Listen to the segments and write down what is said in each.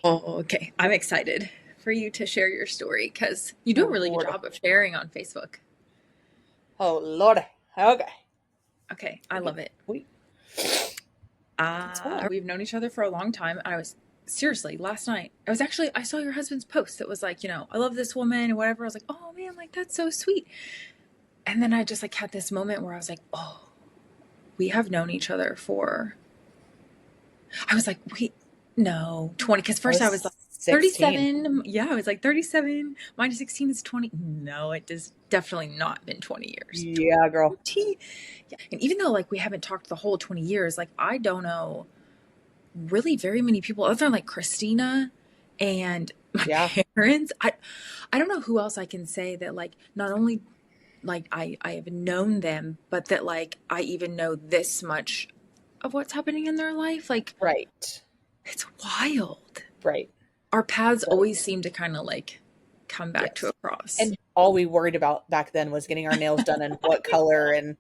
Oh, okay. I'm excited for you to share your story because you do a Oh, really good Lord. job of sharing on Facebook. Oh, Lord. Okay. Okay, I Okay. love it. Wait. It's what? We've known each other for a long time. I was seriously last night. I saw your husband's post that was like, I love this woman and whatever. I was like, oh man, like that's so sweet. And then I just like had this moment where I was like, oh, we have known each other for. I was like, wait, no, 20. Because I first I was like was 16. 37. Yeah, I was like 37 minus 16 is 20. No, it has definitely not been 20 years. Yeah, girl. 20. Yeah. And even though like we haven't talked the whole 20 years, like I don't know really very many people other than like Christina and my Yeah. parents. I don't know who else I can say that like not only like I have known them, but that like I even know this much of what's happening in their life. Like Right. it's wild. Right. Our paths Right. always seem to kind of like come back to Yes. a cross. And all we worried about back then was getting our nails done and what color and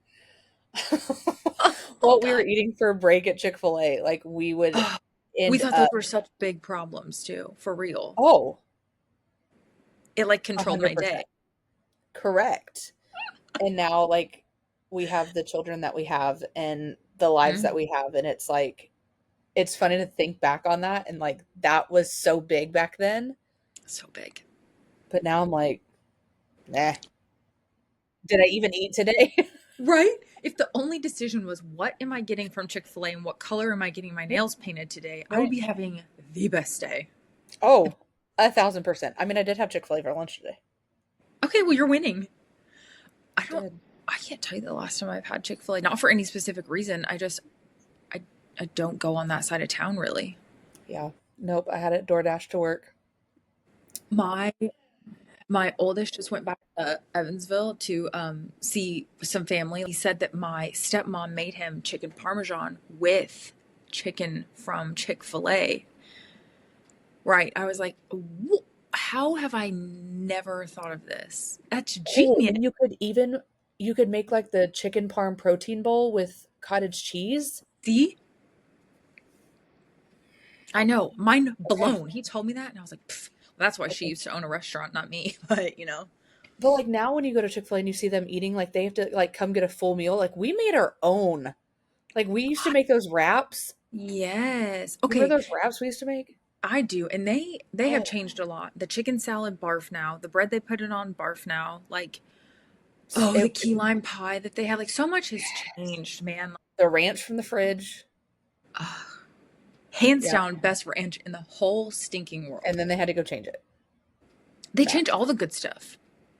Oh what we were God. eating for a break at Chick-fil-A. Like we would Oh, we end thought those up, were such big problems too, for real. oh, It like controlled my 100%. day. Correct. And now like we have the children that we have and the lives that Mhm. we have, and it's like it's funny to think back on that and like that was so big back then, So big. but now I'm like, nah. Did I even eat today? Right? If the only decision was what am I getting from Chick-fil-A and what color am I getting my nails painted today, I would Right. be having the best day. Oh, 1,000%. I mean, I did have Chick-fil-A for lunch today. Okay, well you're winning. I don't Did. I can't tell you the last time I've had Chick-fil-A, not for any specific reason. I I don't go on that side of town really. Yeah. Nope, I had it DoorDash to work. My My oldest just went back to Evansville to see some family. He said that my stepmom made him chicken parmesan with chicken from Chick-fil-A. Right. I was like, how have I never thought of this? That's Oh, genius. and you could make like the chicken parm protein bowl with cottage cheese. See? I know. Mind Okay. blown. He told me that, and I was like, "Pff, well, that's why she Okay. used to own a restaurant, not me. But. But like now when you go to Chick-fil-A and you see them eating, like they have to like come get a full meal. Like we made our own. Like we used to make those wraps. Yes. You remember Okay. those wraps we used to make? I do, and they have Oh, changed a lot. The chicken salad barf now, the bread they put it on barf now. Like, oh, the it, key lime pie that they have. Like, so much has changed, man. Like, the ranch from the fridge. ugh, hands Yeah. down, best ranch in the whole stinking And world. then they had to go change it They change back. all the good stuff.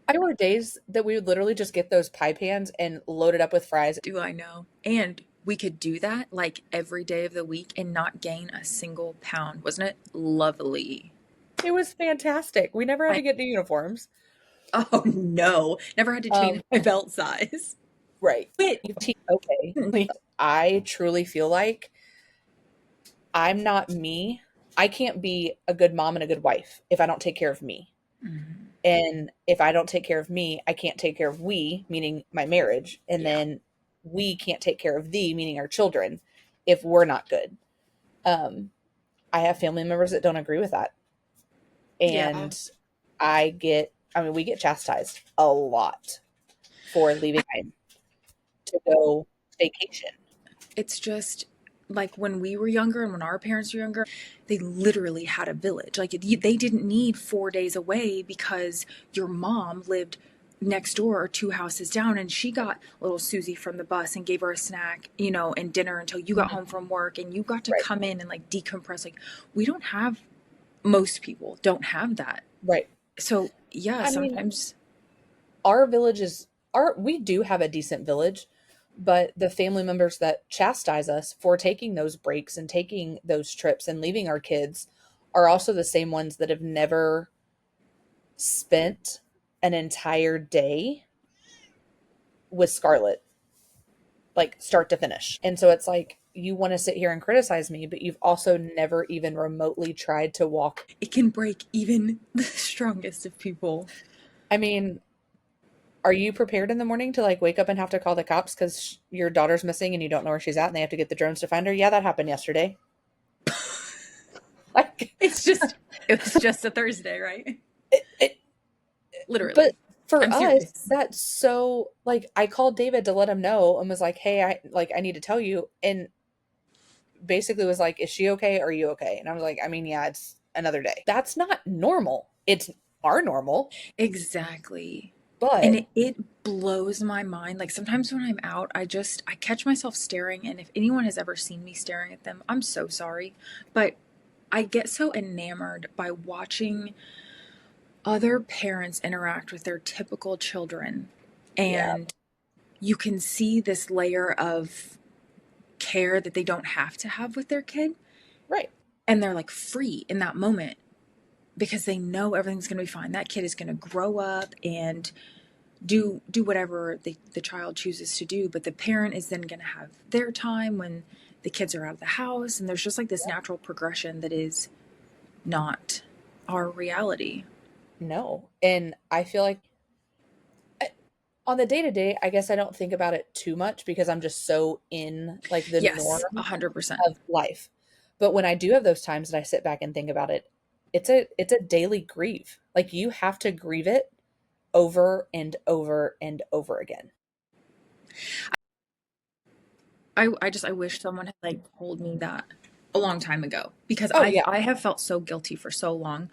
There were days that we would literally just get those pie pans and load it up with fries. Do I know? And we could do that like every day of the week and not gain a single pound. Wasn't it lovely? It was fantastic. We never had I to get new uniforms. Oh no, never had to change Um, my belt size. right. But Okay. Like, I truly feel like I'm not me. I can't be a good mom and a good wife if I don't take care of me. Mhm. And if I don't take care of me, I can't take care of we, meaning my marriage. And Yeah, then we can't take care of thee, meaning our children, if we're not good. Um, I have family members that don't agree with that. yeah. And I mean, we get chastised a lot for leaving time to go vacation. It's just like when we were younger and when our parents were younger, they literally had a village. Like they didn't need 4 days away because your mom lived next door or two houses down and she got little Susie from the bus and gave her a snack, and dinner until you got Mhm. home from work and you got to Right, come in and like decompress. Like we don't have most people don't have that. right. So yeah, I mean, sometimes our village is our we do have a decent village, but the family members that chastise us for taking those breaks and taking those trips and leaving our kids are also the same ones that have never spent an entire day with Scarlett, like start to finish. And so it's like you want to sit here and criticize me, but you've also never even remotely tried to walk. it can break even the strongest of people. I mean, are you prepared in the morning to like wake up and have to call the cops because your daughter's missing and you don't know where she's at and they have to get the drones to find her? Yeah, that happened yesterday. Like, It's just, it was just a Thursday, right? It, it, but Literally. for I'm us, serious. that's so like I called David to let him know and was like, "Hey, I need to tell you." And basically was like, "Is she okay? Are you okay?" And I was like, "I mean, yeah, it's another day." That's not normal. It's our normal, Exactly. And but it blows my mind. Like sometimes when I'm out, I catch myself staring. And if anyone has ever seen me staring at them, I'm so sorry. But I get so enamored by watching other parents interact with their typical children. yeah, And you can see this layer of care that they don't have to have with their kid. right. And they're like free in that moment because they know everything's going to be fine. That kid is going to grow up and do whatever the child chooses to do, but the parent is then going to have their time when the kids are out of the house, and there's just like this natural progression that is not our reality. No. And I feel like I- on the day to day, I guess I don't think about it too much because I'm just so in like the Yes, norm 100%. of life. But when I do have those times that I sit back and think about it, it's a daily grieve. Like you have to grieve it over and over and over again. I wish someone had like told me that a long time ago because Oh yeah, I have felt so guilty for so long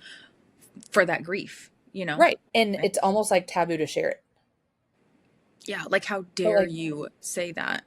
for that grief, you know. right. And it's almost like taboo to share it. Yeah, like how But dare like you say that.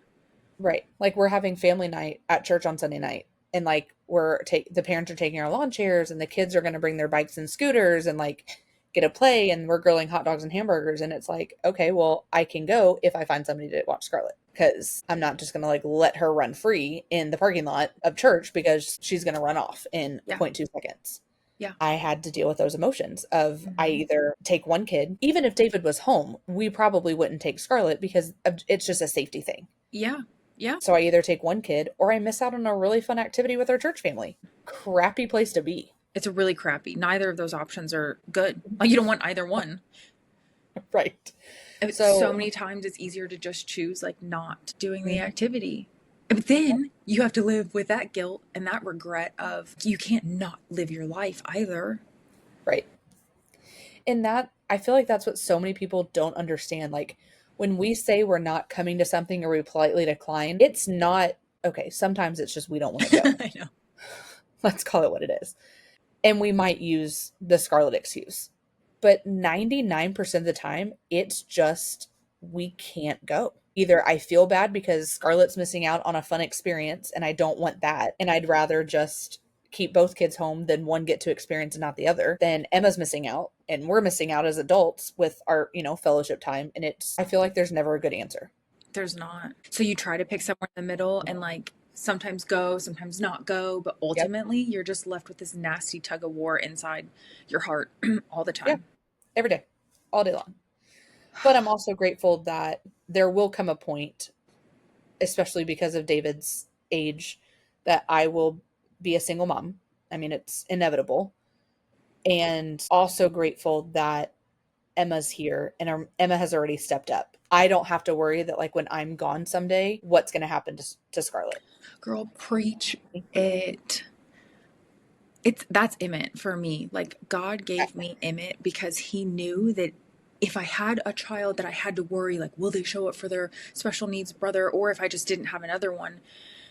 right. Like we're having family night at church on Sunday night and like the parents are taking our lawn chairs and the kids are going to bring their bikes and scooters and like get a play and we're grilling hot dogs and hamburgers and it's like, okay, well, I can go if I find somebody to watch Scarlett because I'm not just going to like let her run free in the parking lot of church because she's going to run off in Yeah. 0.2 seconds. Yeah. I had to deal with those emotions of I Hmm. either take one kid, even if David was home, we probably wouldn't take Scarlett because it's just a safety thing. Yeah. Yeah. So I either take one kid or I miss out on a really fun activity with our church family. Crappy place to be. It's a really crappy. Neither of those options are good. Like you don't want either one. Right. So So, many times it's easier to just choose like not doing the mhm, activity. But then you have to live with that guilt and that regret of you can't not live your life either. right. And that, I feel like that's what so many people don't understand. Like when we say we're not coming to something or we politely decline, it's not, okay, sometimes it's just we don't want to go. I know. Let's call it what it is. And we might use the Scarlet excuse. But 99% of the time, it's just we can't go. Either I feel bad because Scarlett's missing out on a fun experience and I don't want that. And I'd rather just keep both kids home than one get to experience and not the other. Then Emma's missing out and we're missing out as adults with our, fellowship time. And I feel like there's never a good answer. There's not. So you try to pick somewhere in the middle and like sometimes go, sometimes not go, but Yep. ultimately you're just left with this nasty tug of war inside your heart all the Yeah. time. Every day, all day long. But I'm also grateful that there will come a point, especially because of David's age, that I will be a single mom. I mean, it's inevitable. And also grateful that Emma's here and Emma has already stepped up. I don't have to worry that, like, when I'm gone someday, what's going to happen to Scarlett. Girl, preach it. That's Emmett for me. Like God gave me Emmett because he knew that if I had a child that I had to worry, like, will they show up for their special needs brother, or if I just didn't have another one,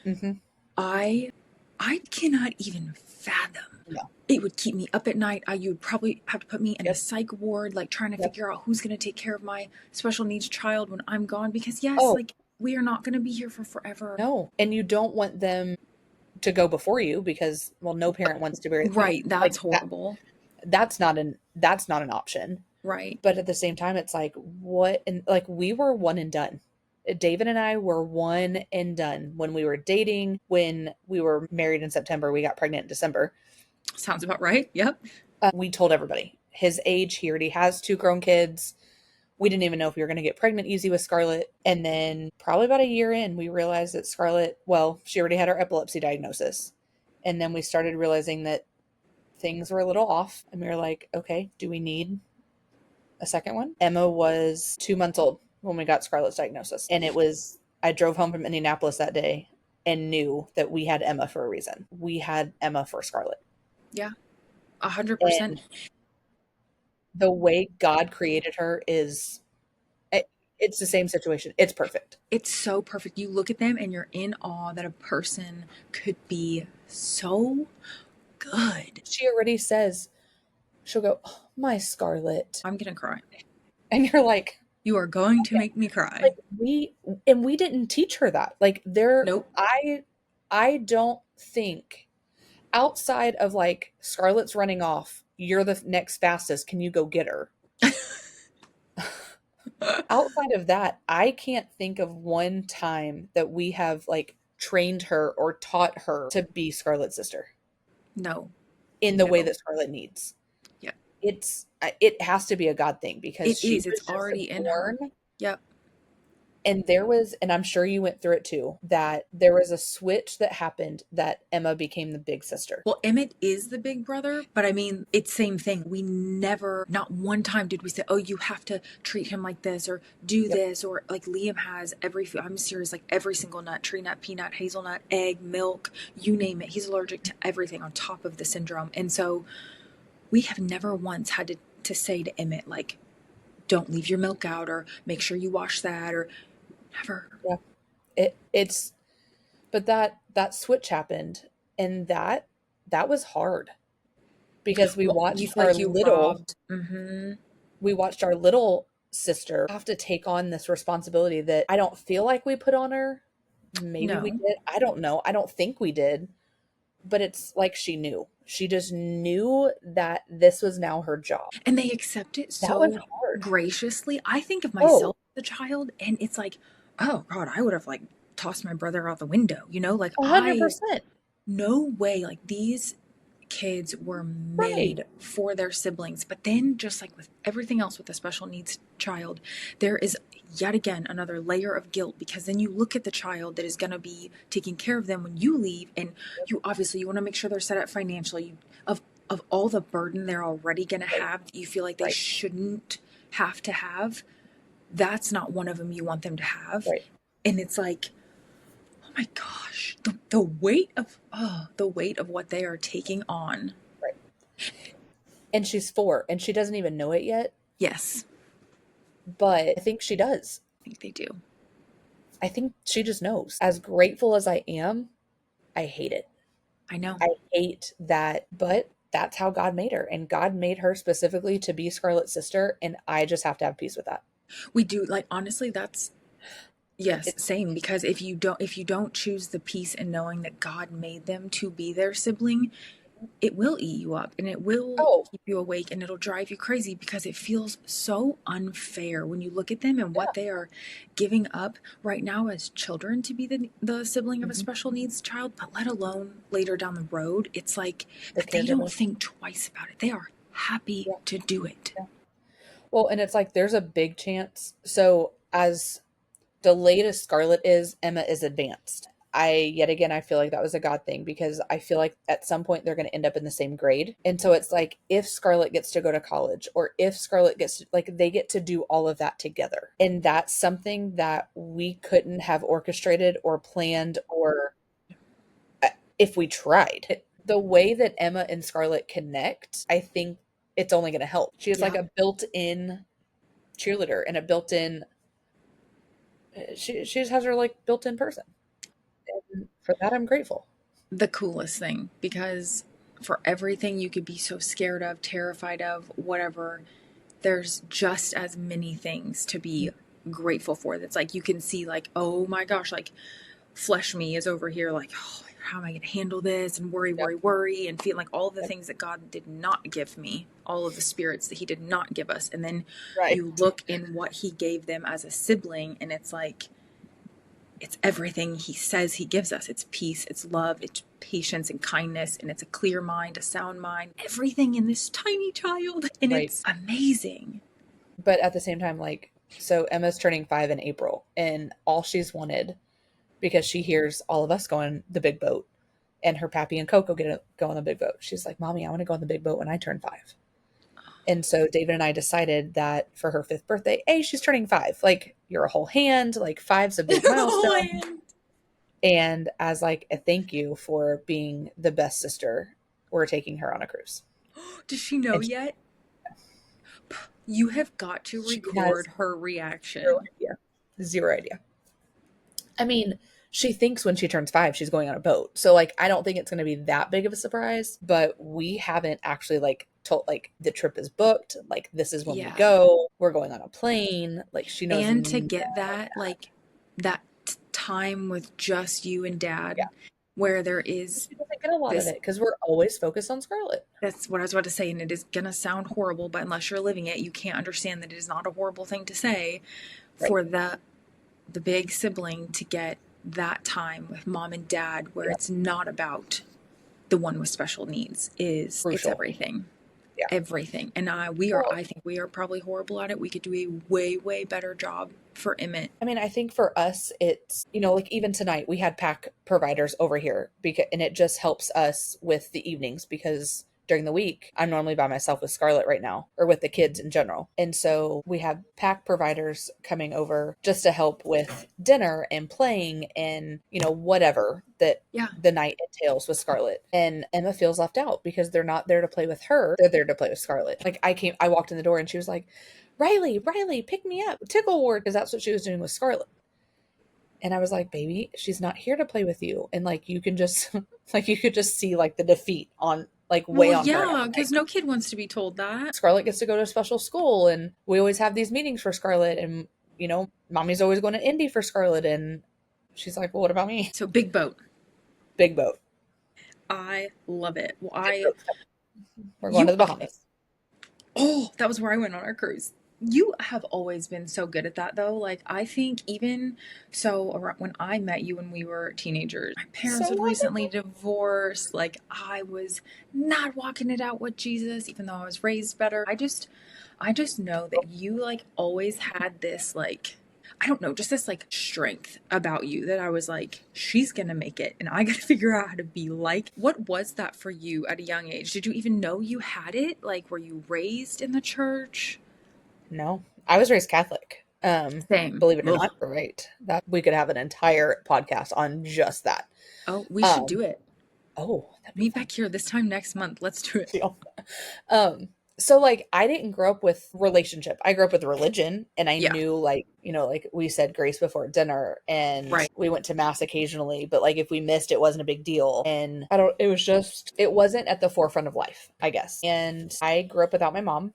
Mm-hmm. I I cannot even fathom. No. It would keep me up at night. You would probably have to put me in a Yep. psych ward, like trying to Yep. figure out who's going to take care of my special needs child when I'm gone. Because yes, Oh, like we are not going to be here for forever. no. And you don't want them to go before you because, well, no parent wants to bear Right, like that's that. horrible. That's not an option. Right. But at the same time, it's like, what? And like, we were one and done. David and I were one and done when we were dating, when we were married in September, we got pregnant in December. Sounds about right. Yep. We told everybody his age, he already has two grown kids. We didn't even know if we were going to get pregnant easy with Scarlett. And then, probably about a year in, we realized that Scarlett, well, she already had her epilepsy diagnosis. And then we started realizing that things were a little off. And we were like, okay, do we need a second one? Emma was 2 months old when we got Scarlett's diagnosis. And I drove home from Indianapolis that day and knew that we had Emma for a reason. We had Emma for Scarlett. Yeah. 100%. And the way God created her it's the same situation. It's perfect. It's so perfect. You look at them and you're in awe that a person could be so good. She already says, she'll go, "Oh, my Scarlet." I'm gonna cry. And you're like, You are going to okay. make me cry. Like we didn't teach her that. Like Nope. I don't think outside of like Scarlett's running off, you're the next fastest. Can you go get her? Outside of that, I can't think of one time that we have like trained her or taught her to be Scarlett's sister No. in the way No. that Scarlett needs. Yeah. It has to be a God thing because It she is. It's was just already in born. her. Yep. And there was, and I'm sure you went through it too, that there was a switch that happened that Emma became the big sister. Well, Emmett is the big brother, but I mean, it's same thing. We never, not one time did we say, oh, you have to treat him like this or do Yep. this, or like Liam has every, I'm serious, like every single nut, tree nut, peanut, hazelnut, egg, milk, you name it. He's allergic to everything on top of the syndrome. And so we have never once had to say to Emmett, like, don't leave your milk out or make sure you wash that or never. Yeah. It's but that switch happened and that was hard because Well, you feel like you robbed. Mm-hmm. we watched our little sister have to take on this responsibility that I don't feel like we put on her. Maybe we No. did. I don't know. I don't think we did. But it's like she knew. She just knew that this was now her job. And they accept it That was so hard. graciously. I think of Oh, myself as a child, and it's like, oh God, I would have like tossed my brother out the window, you know? Like, I, 100%. no way. Like, these kids were Right. made for their siblings. But then, just like with everything else with a special needs child, there is yet again another layer of guilt because then you look at the child that is going to be taking care of them when you leave, and you obviously you want to make sure they're set up financially of all the burden they're already going to Right. have that you feel like they Right. shouldn't have to have. That's not one of them you want them to have. Right. And it's like, oh my gosh, the weight of the weight of what they are taking on. Right. And she's 4 and she doesn't even know it yet, Yes, but I think she does. I think they do. I think she just knows. As grateful as I am, I hate it. I know. I hate that, but that's how God made her. And God made her specifically to be Scarlett's sister. And I just have to have peace with that. We do, like, honestly, that's, yes, It's, same, because if you don't choose the peace in knowing that God made them to be their sibling, it will eat you up and it will oh, keep you awake and it'll drive you crazy because it feels so unfair when you look at them and yeah. what they are giving up right now as children to be the sibling of a Mhm. special needs child, but let alone later down the road. It's like The that they don't caregiver. think twice about it. They are happy Yeah. to do it. Yeah. Well, and it's like there's a big chance. So, as delayed as Scarlett is, Emma is advanced. Yet again, I feel like that was a God thing because I feel like at some point they're going to end up in the same grade. And so it's like if Scarlett gets to go to college or if Scarlett gets to, like, they get to do all of that together. And that's something that we couldn't have orchestrated or planned or if we tried. The way that Emma and Scarlett connect, I think it's only going to help. She has like Yeah. a built in cheerleader and a built in she just has her like built in person. And for that, I'm grateful. The coolest thing, because for everything you could be so scared of, terrified of, whatever, there's just as many things to be grateful for. That's like you can see, like, oh my gosh, like flesh me is over here, like, oh, how am I going to handle this, and worry, Yep. worry, worry, and feel like all the Yep. things that God did not give me, all of the spirits that He did not give us. And then Right. you look in what He gave them as a sibling, and it's like, it's everything He says He gives us. It's peace, it's love, it's patience and kindness, and it's a clear mind, a sound mind, everything in this tiny child. And Right. it's amazing. But at the same time, like, so Emma's turning 5 in April, and all she's wanted, because she hears all of us go on the big boat, and her pappy and Coco go on the big boat. She's like, Mommy, I want to go on the big boat when I turn 5. And so David and I decided that for her 5th birthday, hey, she's turning 5. Like, you're a whole hand. Like, 5's a big milestone. And as like a thank you for being the best sister, we're taking her on a cruise. Does she know And yet? You have got to she has record her zero reaction. idea. Zero idea. I mean, she thinks when she turns 5, she's going on a boat. So, like, I don't think it's going to be that big of a surprise, but we haven't actually, like, told, like, the trip is booked. Like, this is when we Yeah. go. We're going on a plane. Like, she knows. And to get that, like, that time with just you and Yeah. dad, where there is She doesn't get a lot of this. it because we're always focused on Scarlett. That's what I was about to say, and it is gonna sound horrible, but unless you're living it, you can't understand that it is not a horrible thing to say Right. for the big sibling to get that time with mom and dad where Yeah. it's not about the one with special needs. It's Crucial. everything. Yeah. Everything. And Well, I think we are probably horrible at it. We could do a way better job for Emmett. I mean, I think for us, it's, you know, like even tonight we had pack providers over here because, and it just helps us with the evenings because during the week, I'm normally by myself with Scarlett right now or with the kids in general. And so we have pack providers coming over just to help with dinner and playing and, you know, whatever that Yeah. the night entails with Scarlett. And Emma feels left out because they're not there to play with her. They're there to play with Scarlett. Like I walked in the door and she was like, Riley, pick me up, tickle ward, because that's what she was doing with Scarlett. And I was like, baby, she's not here to play with you. And like, you can just, like, you could just see like the defeat on, like, Well, weigh on her. yeah, Like, because no kid wants to be told that. Scarlett gets to go to a special school, and we always have these meetings for Scarlett. And, you know, mommy's always going to Indy for Scarlett. And she's like, well, what about me? So big boat. Big boat. I love it. Well, Big boat. We're going to you, the Bahamas. oh, that was where I went on our cruise. You have always been so good at that, though. Like, I think even so, when I met you when we were teenagers, my parents So had recently wonderful. divorced. Like, I was not walking it out with Jesus, even though I was raised better. I just know that you, like, always had this, like, I don't know, just this, like, strength about you that I was like, she's gonna make it, and I gotta figure out how to be like. What was that for you at a young age? Did you even know you had it? Like, were you raised in the church? No, I was raised Catholic. Same. Believe it or Ugh. not, right? That we could have an entire podcast on just that. Oh, we should Um, do it. oh, that'd be Meet fun. back here this time next month. Let's do it. Deal. Um, so like I didn't grow up with relationship. I grew up with religion and I Yeah, knew like, you know, like we said grace before dinner and right. we went to mass occasionally, but like if we missed it wasn't a big deal. And I don't it was just it wasn't at the forefront of life, I guess. And I grew up without my mom.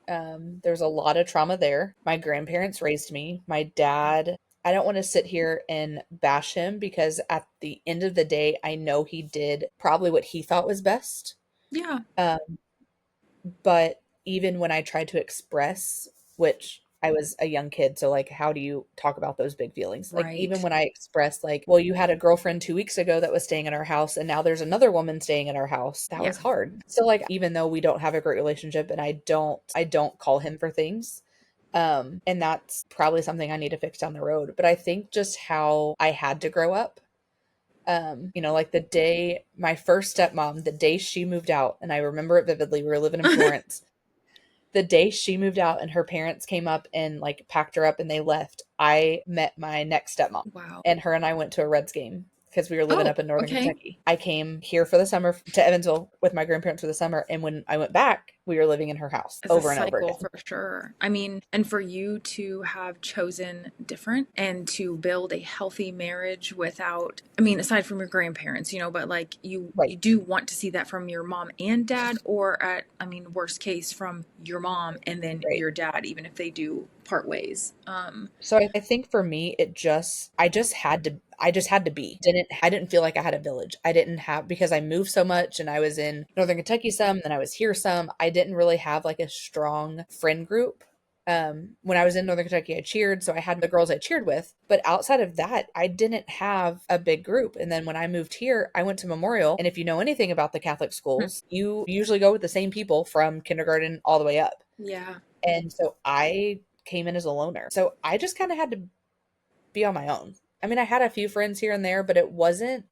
There's a lot of trauma there. My grandparents raised me. My dad, I don't want to sit here and bash him because at the end of the day, I know he did probably what he thought was best. Yeah, Um, but even when I tried to express, which I was a young kid, so like, how do you talk about those big feelings? Like, even right. when I expressed, like, well, you had a girlfriend 2 weeks ago that was staying in our house, and now there's another woman staying in our house. That Yeah. was hard. So, like, even though we don't have a great relationship, and I don't call him for things, and that's probably something I need to fix down the road. But I think just how I had to grow up you know, like the day my first stepmom, the day she moved out, and I remember it vividly. We were living in Florence. The day she moved out and her parents came up and like packed her up and they left, I met my next stepmom. Wow. And her and I went to a Reds game because we were living Oh, up in northern okay. Kentucky. I came here for the summer to Evansville with my grandparents for the summer. And when I went back, we were living in her house It's a over and over cycle again. for sure. I mean, and for you to have chosen different and to build a healthy marriage without, I mean, aside from your grandparents, you know, but like you Right. do want to see that from your mom and dad, or at, I mean, worst case from your mom and then Right. your dad, even if they do part ways. So I think for me, I just had to be. I didn't feel like I had a village. I didn't have because I moved so much and I was in Northern Kentucky some, then I was here some. I didn't really have like a strong friend group. When I was in Northern Kentucky, I cheered, so I had the girls I cheered with. But outside of that, I didn't have a big group. And then when I moved here, I went to Memorial. And if you know anything about the Catholic schools, you usually go with the same people from kindergarten all the way up. Yeah. And so I came in as a loner. So I just kind of had to be on my own. I mean, I had a few friends here and there, but it wasn't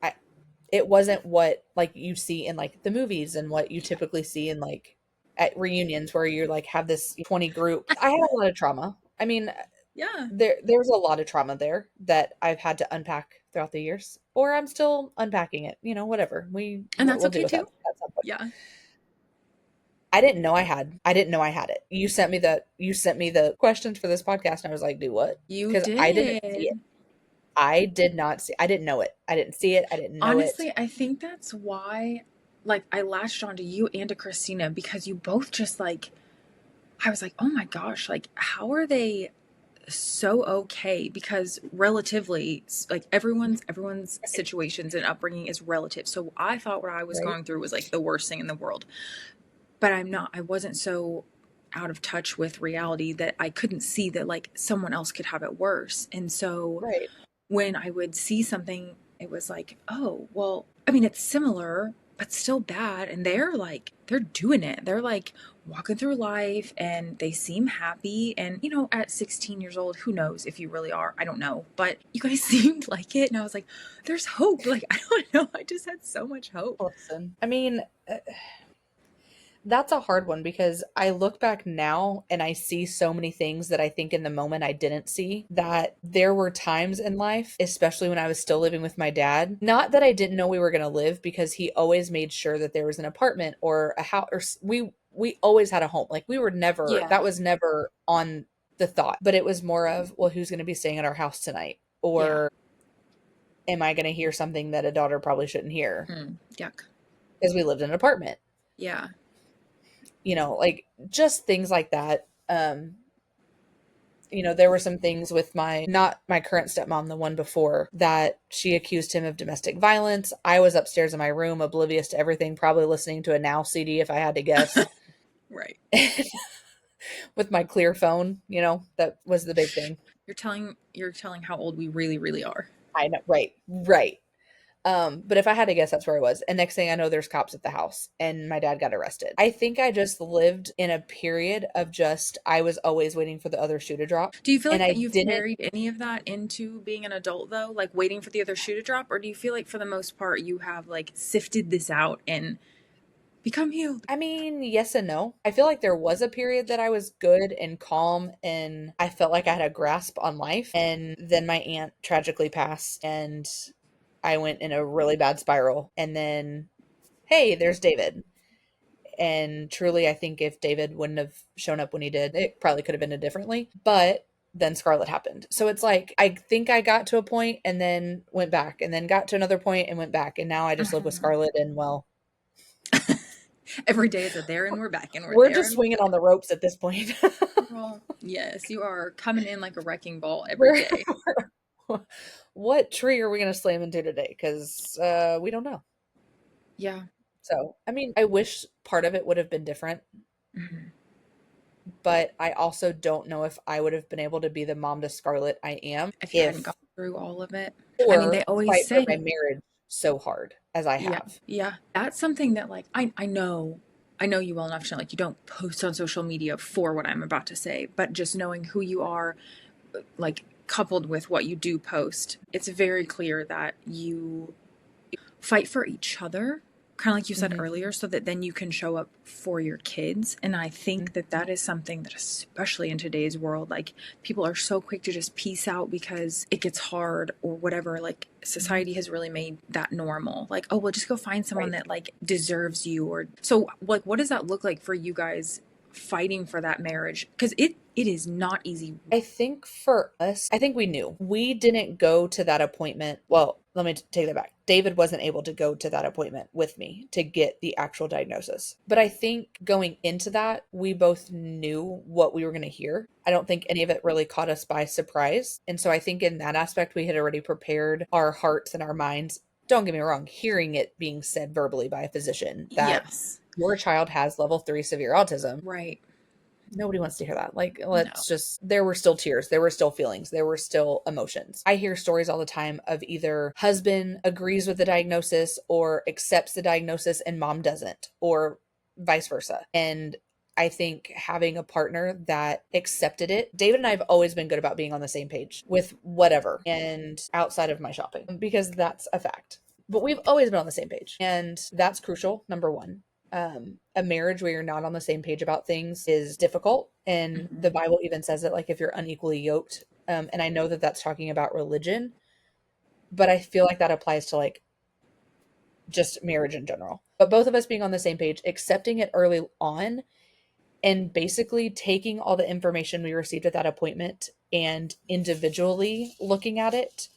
what like you see in like the movies and what you typically see in like at reunions where you're like have this 20 group. I had a lot of trauma. I mean, Yeah. there's a lot of trauma there that I've had to unpack throughout the years, or I'm still unpacking it. You know, whatever. And that's We'll deal okay with that too. at some point. Yeah. I didn't know I had it. You sent me the questions for this podcast and I was like, do what? You Because I didn't see it. did. I did not see I didn't know it. I didn't see it. I didn't know it. Honestly, I think that's why, like, I latched onto you and to Christina because you both just like, I was like, oh my gosh, like, how are they so okay? Because relatively, like, everyone's situations and upbringing is relative. So I thought what I was Right? going through was like the worst thing in the world, but I wasn't so out of touch with reality that I couldn't see that like someone else could have it worse. And so Right. when I would see something, it was like, oh, well, I mean, it's similar, but still bad. And they're like, they're doing it. They're like walking through life and they seem happy. And, you know, at 16 years old, who knows if you really are? I don't know. But you guys seemed like it. And I was like, there's hope. Like, I don't know. I just had so much hope. Listen, I mean, that's a hard one because I look back now and I see so many things that I think in the moment I didn't see. That there were times in life, especially when I was still living with my dad, not that I didn't know we were going to live because he always made sure that there was an apartment or a house or we always had a home. Like we were never Yeah. that was never on the thought, but it was more of, well, who's going to be staying at our house tonight? Yeah. Or am I going to hear something that a daughter probably shouldn't hear Yuck. because we lived in an apartment? Yeah. Like just things like that. There were some things with not my current stepmom, the one before, that she accused him of domestic violence. I was upstairs in my room, oblivious to everything, probably listening to a Now CD if I had to guess, Right. with my clear phone. That was the big thing. You're telling how old we really, really are. I know, right, right. But if I had to guess, that's where I was. And next thing I know, there's cops at the house and my dad got arrested. I think I just lived in a period of I was always waiting for the other shoe to drop. Do you feel And like that I you've didn't, carried any of that into being an adult though? Like waiting for the other shoe to drop? Or do you feel like for the most part you have like sifted this out and become healed? I mean, yes and no. I feel like there was a period that I was good and calm and I felt like I had a grasp on life. And then my aunt tragically passed and I went in a really bad spiral. And then, hey, there's David. And truly, I think if David wouldn't have shown up when he did, it probably could have ended differently. But then Scarlett happened. So it's like, I think I got to a point and then went back and then got to another point and went back. And now I just live with Mhm. Scarlett and, well, Every day is a there and we're back and we're we're there just and swinging on the ropes at this point. girl. Yes, you are coming in like a wrecking ball every We're, day. what tree are we going to slam into today? Because we don't know. Yeah. So, I mean, I wish part of it would have been different, Mhm. but I also don't know if I would have been able to be the mom to Scarlett I am If you hadn't if, gone through all of it. I mean, or they always fight for say, my marriage so hard as I yeah, have. yeah. That's something that like I know you well enough to know like you don't post on social media for what I'm about to say, but just knowing who you are, like coupled with what you do post, it's very clear that you fight for each other, kind of like you said Mhm. earlier, so that then you can show up for your kids. And I think that that is something that, especially in today's world, like people are so quick to just peace out because it gets hard or whatever. Like Mhm. society has really made that normal. Like, oh, well, just go find someone Right. that like deserves you. Or so, like, what does that look like for you guys fighting for that marriage? Because it is not easy. I think for us, I think we knew. We didn't go to that appointment. Well, let me take that back. David wasn't able to go to that appointment with me to get the actual diagnosis. But I think going into that, we both knew what we were going to hear. I don't think any of it really caught us by surprise. And so I think in that aspect, we had already prepared our hearts and our minds. Don't get me wrong, hearing it being said verbally by a physician that Yes. your child has level 3 severe autism, Right. nobody wants to hear that. Like, No. let's just, there were still tears, there were still feelings, there were still emotions. I hear stories all the time of either husband agrees with the diagnosis or accepts the diagnosis and mom doesn't, or vice versa. And I think having a partner that accepted it, David and I have always been good about being on the same page with whatever and outside of my shopping, because that's a fact. But we've always been on the same page. And that's crucial, number one. A marriage where you're not on the same page about things is difficult. And the Mhm. Bible even says it, like if you're unequally yoked. And I know that that's talking about religion, but I feel like that applies to like just marriage in general. But both of us being on the same page, accepting it early on, and basically taking all the information we received at that appointment and individually looking at it.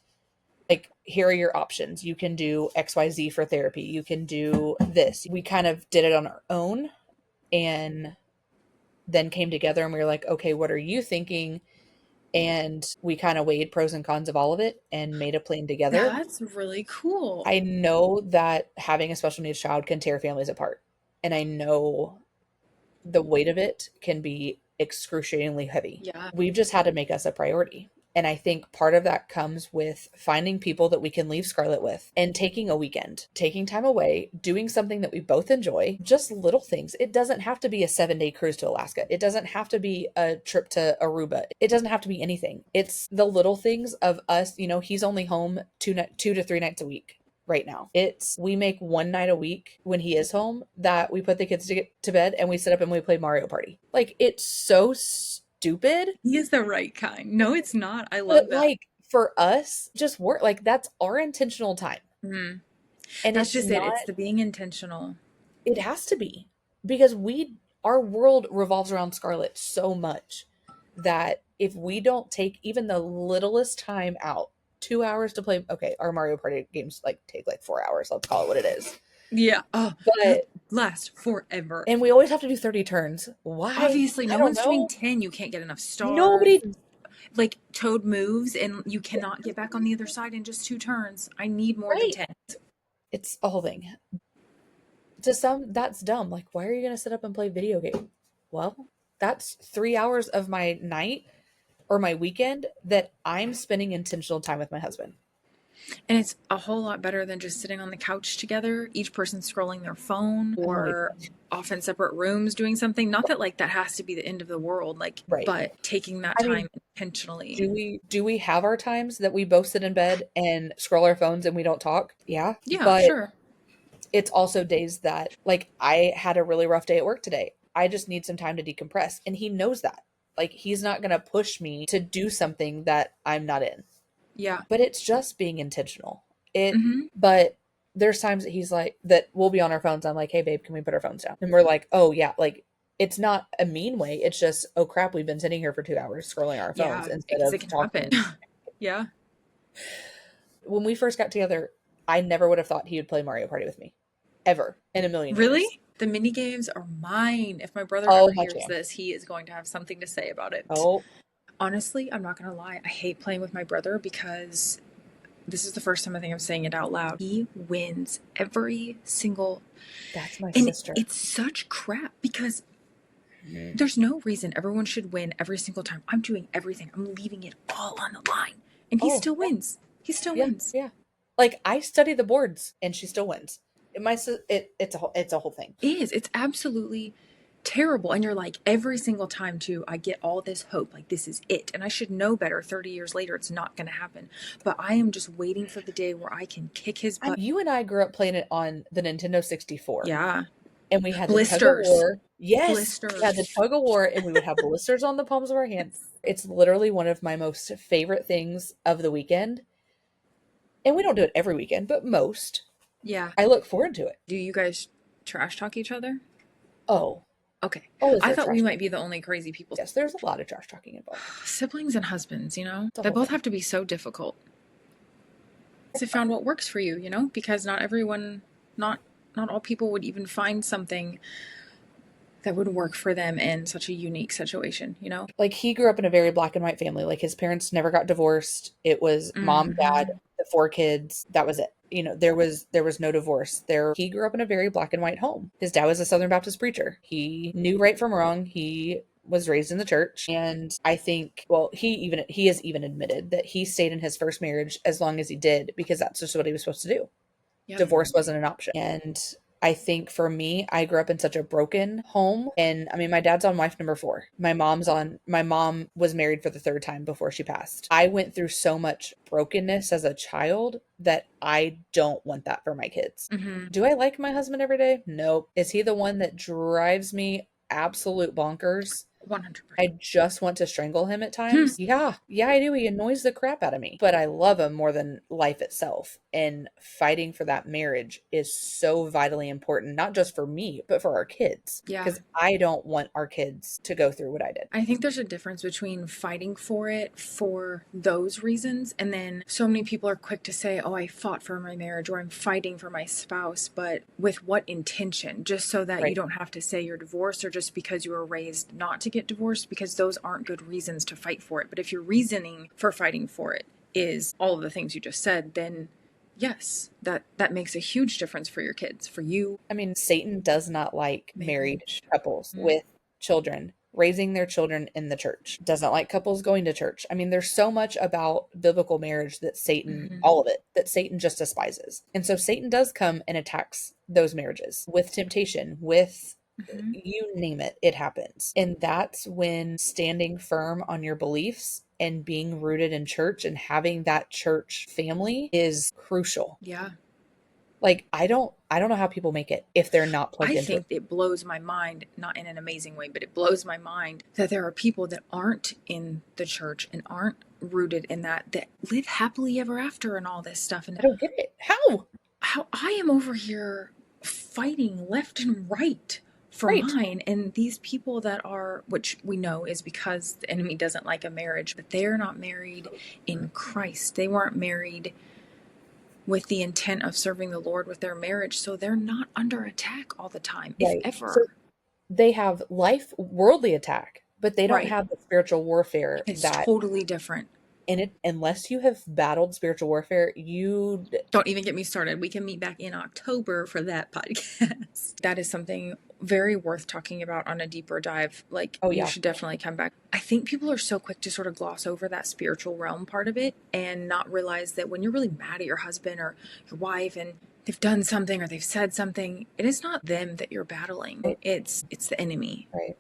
Like, here are your options. You can do XYZ for therapy. You can do this. We kind of did it on our own and then came together and we were like, okay, what are you thinking? And we kind of weighed pros and cons of all of it and made a plan together. That's really cool. I know that having a special needs child can tear families apart. And I know the weight of it can be excruciatingly heavy. Yeah. We've just had to make us a priority. And I think part of that comes with finding people that we can leave Scarlett with and taking a weekend, taking time away, doing something that we both enjoy, just little things. It doesn't have to be a 7-day cruise to Alaska. It doesn't have to be a trip to Aruba. It doesn't have to be anything. It's the little things of us. You know, he's only home 2 to 3 nights a week right now. We make one night a week when he is home that we put the kids to get to bed and we sit up and we play Mario Party. Like, it's so stupid. He is the right kind. No, it's not. I love But that. like, for us, just work. Like, that's our intentional time. Mhm. And That's it's just it. not, It's the being intentional. it has to be because our world revolves around Scarlett so much that if we don't take even the littlest time out, 2 hours to play, okay, our Mario Party games like take like 4 hours. Let's call it what it is. Yeah. Oh, that But, lasts forever. and we always have to do 30 turns. Why? Obviously, I no don't one's doing know. 10. You can't get enough stars. Nobody, Like, Toad moves and you cannot get back on the other side in just 2 turns. I need more than right. 10. It's a whole thing. To some, that's dumb. Like, why are you going to sit up and play video game? Well, that's 3 hours of my night or my weekend that I'm spending intentional time with my husband. And it's a whole lot better than just sitting on the couch together, each person scrolling their phone or off in separate rooms doing something. Not that like that has to be the end of the world, like, Right. but taking that I time mean, intentionally. do we have our times that we both sit in bed and scroll our phones and we don't talk? Yeah. Yeah, But sure. it's also days that, like, I had a really rough day at work today. I just need some time to decompress. And he knows that. Like, he's not going to push me to do something that I'm not in. Yeah. But it's just being intentional. Hmm. But there's times that he's like, that we'll be on our phones. I'm like, hey, babe, can we put our phones down? And we're like, oh, yeah. Like, it's not a mean way. It's just, oh, crap, we've been sitting here for 2 hours scrolling our Yeah, phones instead because of it can talking. happen. Yeah. When we first got together, I never would have thought he would play Mario Party with me. Ever. In a million years. Really? The mini games are mine. If my brother Oh, ever my hears jam. this, he is going to have something to say about it. Oh, Honestly, I'm not going to lie. I hate playing with my brother because this is the first time I think I'm saying it out loud. He wins every single. that's my And sister. it's such crap because Mhm. there's no reason everyone should win every single time. I'm doing everything. I'm leaving it all on the line. And he Oh, still wins. He still yeah, wins. yeah. Like, I study the boards and she still wins. It's a whole thing. It is. It's absolutely terrible. And you're like, every single time, too, I get all this hope. Like, this is it. And I should know better 30 years later. It's not going to happen. But I am just waiting for the day where I can kick his butt. You and I grew up playing it on the Nintendo 64. Yeah. And we had the tug of Blisters. war. Yes. Blisters. We had the tug of war and we would have blisters on the palms of our hands. It's literally one of my most favorite things of the weekend. And we don't do it every weekend, but most. Yeah. I look forward to it. Do you guys trash talk each other? Oh. Okay. Oh, is I there thought we trash might be the only crazy people. Yes, there's a lot of trash talking involved. Siblings and husbands, you know? It's a They whole both thing. have to be so difficult. To found what works for you, you know? Because not everyone, not all people would even find something that would work for them in such a unique situation, you know? Like, he grew up in a very black and white family. Like, his parents never got divorced. It was mom, dad, the 4 kids. That was it. You know, there was no divorce. He grew up in a very black and white home. His dad was a Southern Baptist preacher. He knew right from wrong. He was raised in the church. And I think, well, he has even admitted that he stayed in his first marriage as long as he did because that's just what he was supposed to do. Yep. Divorce wasn't an option. And I think for me, I grew up in such a broken home. And I mean, my dad's on wife number 4. My mom was married for the 3rd time before she passed. I went through so much brokenness as a child that I don't want that for my kids. Mm-hmm. Do I like my husband every day? Nope. Is he the one that drives me absolute bonkers? I 100%. just want to strangle him at times. Yeah, yeah, I do. He annoys the crap out of me, but I love him more than life itself. And fighting for that marriage is so vitally important, not just for me, but for our kids, Yeah. because I don't want our kids to go through what I did. I think there's a difference between fighting for it for those reasons, and then so many people are quick to say, oh, I fought for my marriage or I'm fighting for my spouse, but with what intention? Just so that you Right. don't have to say you're divorced, or just because you were raised not to get divorced, because those aren't good reasons to fight for it. But if your reasoning for fighting for it is all of the things you just said, then yes, that makes a huge difference for your kids, for you. I mean, Satan does not like married Marriage. couples with children raising their children in the church. Doesn't like couples going to church. I mean, there's so much about biblical marriage that Satan, Mm-hmm. all of it, that Satan just despises. And so Satan does come and attacks those marriages with temptation, with Mm-hmm. you name it, it happens. And that's when standing firm on your beliefs and being rooted in church and having that church family is crucial. Yeah. Like I don't know how people make it if they're not plugged I into it. think it blows my mind, not in an amazing way, but it blows my mind that there are people that aren't in the church and aren't rooted in that live happily ever after and all this stuff. I And don't get it. How? how I am over here fighting left and right for Right. mine. And these people that are, which we know is because the enemy doesn't like a marriage, but they are not married in Christ. They weren't married with the intent of serving the Lord with their marriage. So they're not under attack all the time, if Right. So ever. they have life worldly attack, but they don't Right. have the spiritual warfare It's that totally different. in it unless you have battled spiritual warfare, Don't even get me started. We can meet back in October for that podcast. That is something very worth talking about on a deeper dive. Like, oh you yeah. should definitely come back. I think people are so quick to sort of gloss over that spiritual realm part of it and not realize that when you're really mad at your husband or your wife and they've done something or they've said something, it is not them that you're battling. Right. It's the enemy. Right.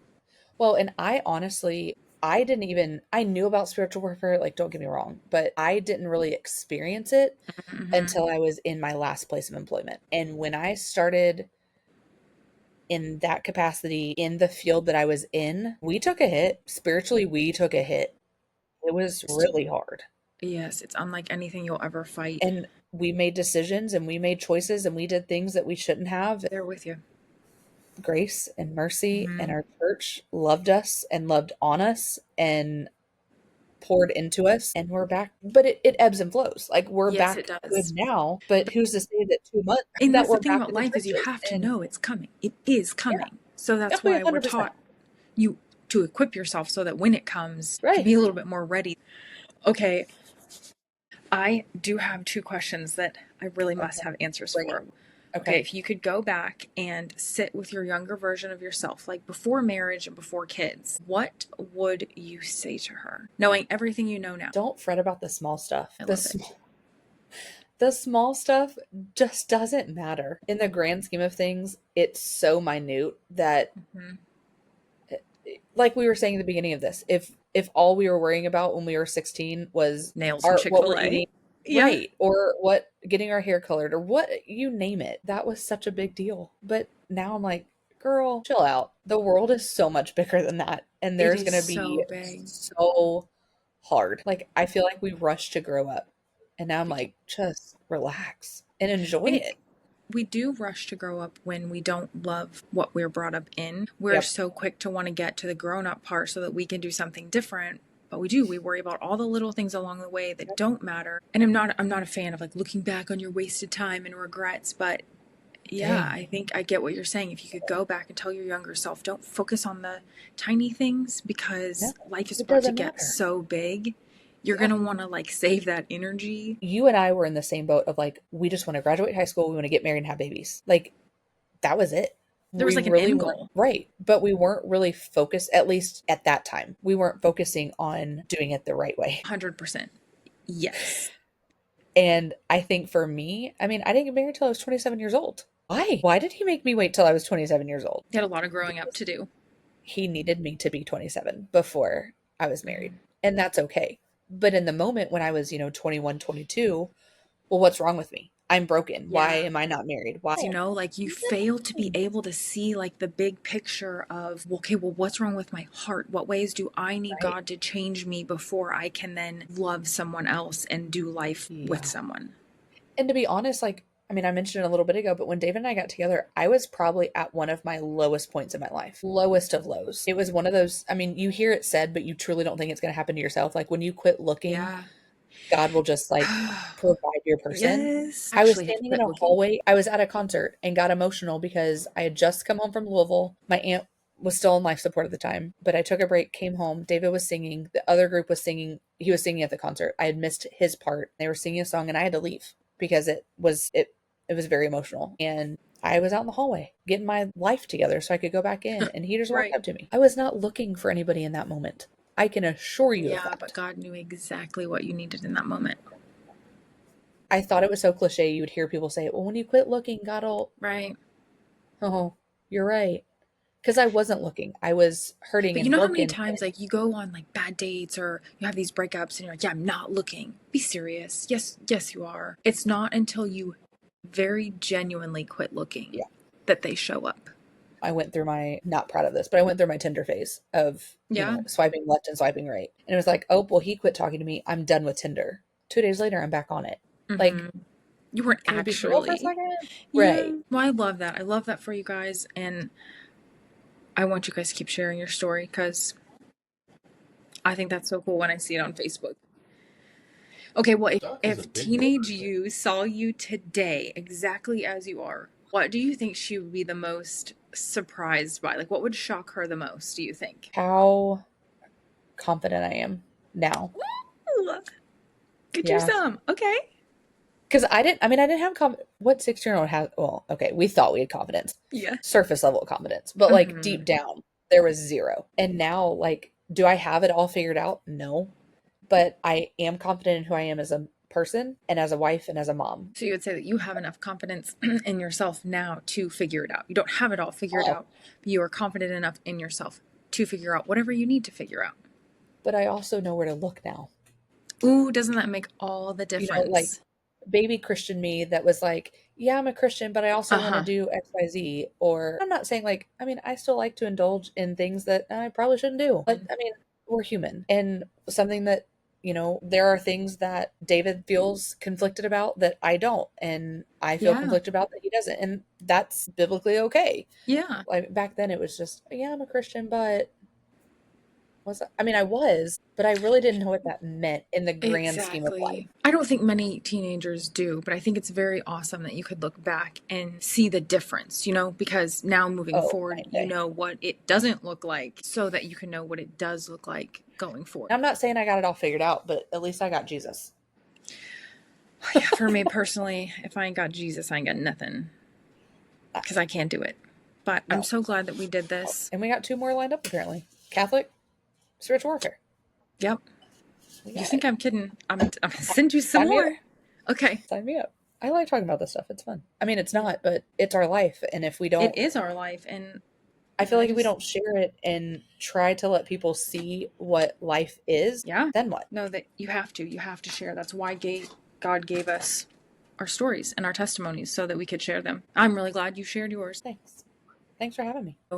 Well, and I honestly I didn't even I knew about spiritual warfare, like don't get me wrong, but I didn't really experience it Mm-hmm. until I was in my last place of employment. And when I started in that capacity in the field that I was in, we took a hit. Spiritually, we took a hit. It was really hard. Yes, it's unlike anything you'll ever fight. And we made decisions and we made choices and we did things that we shouldn't have. They're with you. Grace and mercy and Mm-hmm. our church loved us and loved on us and poured into us and we're back. But it ebbs and flows. Like we're Yes, it back good does. now, but who's to say that 2 months And that that's the we're thing back about in the life is you trenches? have to And know it's coming. It is yeah, coming. So that's definitely why we're 100%. taught you to equip yourself so that when it comes, you can Right. be a little bit more ready. Okay, I do have two questions that I really must Okay. have answers Bring it. for. Okay, Okay. if you could go back and sit with your younger version of yourself, like before marriage and before kids, what would you say to her, knowing everything you know now? Don't fret about the small stuff. I love it. The small stuff just doesn't matter. In the grand scheme of things, it's so minute that Mm-hmm. like we were saying at the beginning of this, if all we were worrying about when we were 16 was Nails from our what we're Chick-fil-A. eating, Yeah. right, or what getting our hair colored or what you name it, that was such a big deal. But now I'm like, girl, chill out. The world is so much bigger than that, and It there's is going to be so big. so hard. Like I feel like we rushed to grow up, and now I'm We do. like, just relax and enjoy And it. we do rush to grow up when we don't love what we're brought up in. We're Yep. so quick to want to get to the grown up part so that we can do something different. But we do. We worry about all the little things along the way that don't matter. And I'm not a fan of like looking back on your wasted time and regrets, but yeah, Dang. I think I get what you're saying. If you could go back and tell your younger self, don't focus on the tiny things No, because life is it about to doesn't get matter. so big. You're Yeah. going to want to like save that energy. You and I were in the same boat of like, we just want to graduate high school, we want to get married and have babies. Like, that was it. There was We like an really end weren't, goal. right. But we weren't really focused, at least at that time. We weren't focusing on doing it the right way. 100%. Yes. And I think for me, I mean, I didn't get married till I was 27 years old. Why? Why did he make me wait till I was 27 years old? He had a lot of growing up Because to do. he needed me to be 27 before I was married. And that's okay. But in the moment when I was, 21, 22, well, what's wrong with me? I'm broken. Why Yeah. am I not married? Why? You know, like you fail to be able to see like the big picture of, okay, well, what's wrong with my heart? What ways do I need Right? God to change me before I can then love someone else and do life with Yeah. someone? And to be honest, like, I mean, I mentioned it a little bit ago, but when David and I got together, I was probably at one of my lowest points in my life. Lowest of lows. It was one of those, I mean, you hear it said, but you truly don't think it's going to happen to yourself. Like when you quit looking, Yeah. God will just like provide your person. Yes. I was Actually have standing in quit a looking. hallway. I was at a concert and got emotional because I had just come home from Louisville. My aunt was still on life support at the time, but I took a break, came home. David was singing. The other group was singing. He was singing at the concert. I had missed his part. They were singing a song and I had to leave because it was very emotional. And I was out in the hallway getting my life together so I could go back in. And he just walked Right. up to me. I was not looking for anybody in that moment. I can assure you of Yeah, but that. God knew exactly what you needed in that moment. I thought it was so cliche. You would hear people say, well, when you quit looking, God will, Right. oh, you're right. Because I wasn't looking. I was hurting But you and know how many broken. times like you go on like bad dates or you have these breakups and you're like, yeah, I'm not looking. Be serious. Yes, yes, you are. It's not until you very genuinely quit looking Yeah. that they show up. I went through my, not proud of this, but I went through my Tinder phase of, Yeah. swiping left and swiping right. And it was like, oh, well, he quit talking to me. I'm done with Tinder. 2 days later, I'm back on it. Like, Mm-hmm. You weren't can we be for real for a actually. second? Yeah. Right. Well, I love that. I love that for you guys. And I want you guys to keep sharing your story because I think that's so cool when I see it on Facebook. Okay, well, if teenage you saw you today exactly as you are, what do you think she would be the most surprised by? Like, what would shock her the most, do you think? How confident I am now. Ooh, get you Yeah. some. Okay. Because I didn't have what 16-year-old has, well, okay, we thought we had confidence, Yeah. surface level confidence, but like Mm-hmm. deep down, there was zero. And now, like, do I have it all figured out? No. But I am confident in who I am as a person and as a wife and as a mom. So you would say that you have enough confidence in yourself now to figure it out. You don't have it all figured Oh, out, but you are confident enough in yourself to figure out whatever you need to figure out. but I also know where to look now. Ooh, doesn't that make all the Like difference? baby Christian me that was like, yeah, I'm a Christian, but I also want to Uh-huh. do XYZ. Or I'm not saying like, I mean, I still like to indulge in things that I probably shouldn't do. But I mean, we're human. And something that, there are things that David feels conflicted about that I don't. And I feel Yeah. conflicted about that he doesn't. And that's biblically okay. Yeah. Like back then it was just, yeah, I'm a Christian, but I was, but I really didn't know what that meant in the grand scheme of life. Exactly. I don't think many teenagers do, but I think it's very awesome that you could look back and see the difference, because now moving Oh, forward, night and you day. know what it doesn't look like so that you can know what it does look like going forward. I'm not saying I got it all figured out, but at least I got Jesus. Yeah, for me personally, if I ain't got Jesus, I ain't got nothing because I can't do it. But I'm No. so glad that we did this. And we got 2 more lined up apparently. Catholic, spiritual warfare. Yep. We You got think it. I'm kidding? I'm gonna send you some Sign me up. more. Okay. Sign me up. I like talking about this stuff. It's fun. I mean, it's not, but it's our life. And if we It don't, is our life, and I feel I like if we just don't share it and try to let people see what life is, yeah. then what? No, that you have to share. That's why God gave us our stories and our testimonies so that we could share them. I'm really glad you shared yours. Thanks. Thanks for having me. So